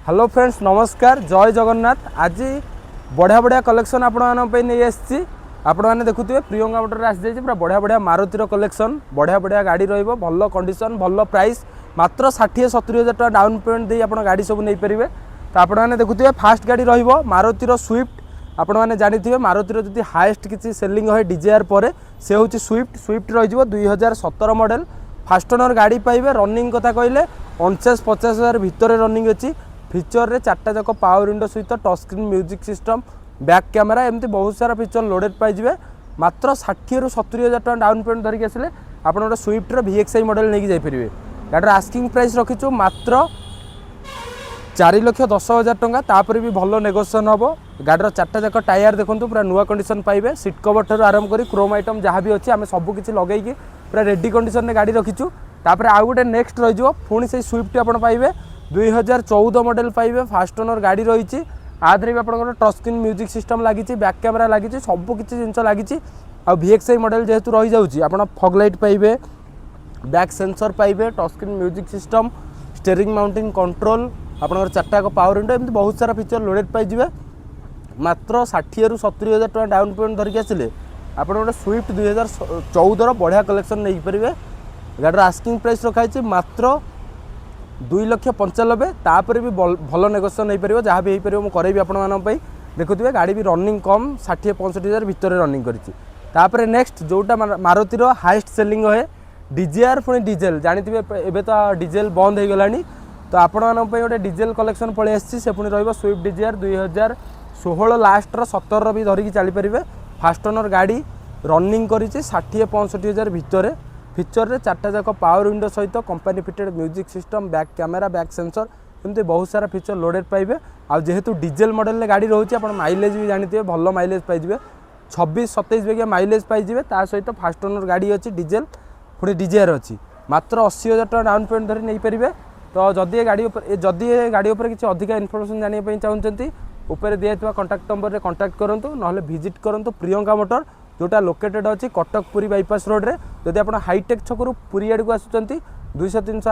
Hello friends नमस्कार जय जगन्नाथ। आज बढ़िया बढ़िया कलेक्शन आपण नहीं आसी आपण मैंने देखुए प्रियंका मोटर आसी जाइए पूरा बढ़िया बढ़िया मारुतिर कलेक्शन बढ़िया बढ़िया गाड़ी रहिबो भल कंडीशन भल प्राइस मात्र 60-70 हज़ार टका डाउन पेमेंट दे आप गाड़ी सब नहीं पारे। तो आपण मैंने देखुए फास्ट गाड़ी रहिबो मारुतिर स्विफ्ट आपण मैंने जानी मारुतिर जदि हाएस्ट किसी सेलिंग है डिजायर पर से हूँ स्विफ्ट रही 2017 मॉडल फास्ट ओनर गाड़ी पाइबे। रनिंग कथा कहले 49-50 हज़ार भितर रनिंग अच्छी फीचर रे चार्टा जाक पावर विंडो सहित touch screen music system back camera एमती बहुत सारा फीचर लोडेड पाइबे। मात्र 60-70 हज़ार टका डाउन पेमेंट धरिक आसिले आपण गोटे स्विफ्टर VXI मॉडल नहीं जाइए। गाड़ीर आस्किंग प्राइस रखीचु मात्र 4,10,000 टंका तापर भी भल नेगोशिएशन हम। गाड़ीर चार्टा जाक टायर देखो पूरा नुआ कंडीशन पाइबे। सीट कवर ठार आरंभ कर क्रोम आइटम जहाँ भी अच्छी आम सबकि लगे पूरा रेडी कंडीशन में गाड़ी रखीचु। तापर आउ गोटे नेक्स्ट रही पुणी से स्विफ्ट आप पाइबे 2014 मॉडल पाइबे फास्ट ओनर गाड़ी रही आधे भी आप टच स्क्रीन म्यूजिक सिस्टम लगी बैक कैमेरा लगी सबकि जिन लगी। आ VXI मॉडल जेहेतु रही जाऊँगी आप फॉग लाइट पाइबे बैक सेंसर पाइबे touch screen music system steering mounting control आपंकर चार्टा पावर विंडो एमती बहुत सारा फीचर लोडेड पाइबे। मात्र 60-70 हज़ार टका डाउन पेमेंट धरिक आसिले आप गोटे स्विफ्ट 2014 बढ़िया कलेक्शन नहीं पारे। गाड़ीर आस्किंग प्राइस रखाई मात्र 2,95,000 तापर भी भल नेगोशिएशन नहीं पार जहाँ भी हो पार मुझे करेंगे आप देखुए गाड़ी भी रनिंग कम 60-65 हज़ार भितर रनिंग कर। नेक्स्ट जोटा मारुतिर हाएस्ट सेलिंग है डिजायर पुणी डीजेल जानी एबे तो डीजेल बंद हो गलानी तो आपण गोटे डीजेल कलेक्शन पलि आसी से पुणी रही स्विफ्ट डिजायर 2016 लास्टर 17 भी धरिकी चली पारे। फास्ट ओनर गाड़ी रनिंग कर 60-65 हज़ार भितर फीचर रे चार्टा जाक पावर विंडो सहित company fitted music system back camera back sensor एमती बहुत सारा फीचर लोडेड पाइबे। आ जेहेतु डीजेल मॉडल गाड़ी रोचे आप माइलेज भी जानते भल माइलेज पाइबे 26-27 बेगिया माइलेज पाइबे। ता सहित फास्ट ओनर गाड़ी अच्छी डीजेल पुणी डिजायर अच्छी मात्र 80 हज़ार टका डाउन पेमेंट धरी नहीं पारे। तो जदि गाड़ी उपर किसी अधिक इनफॉरमेशन जानापी चाहते ऊपर दिखाई कॉन्टैक्ट नंबर रे कॉन्टैक्ट करूँ ना विजिट करूँ प्रियंका मोटर जोटा लोकेटेड अच्छी कटक पुरी बाईपास रोड रे। जदि आप हाईटेक छकरू पुरी आड़ को आसुँच 200-300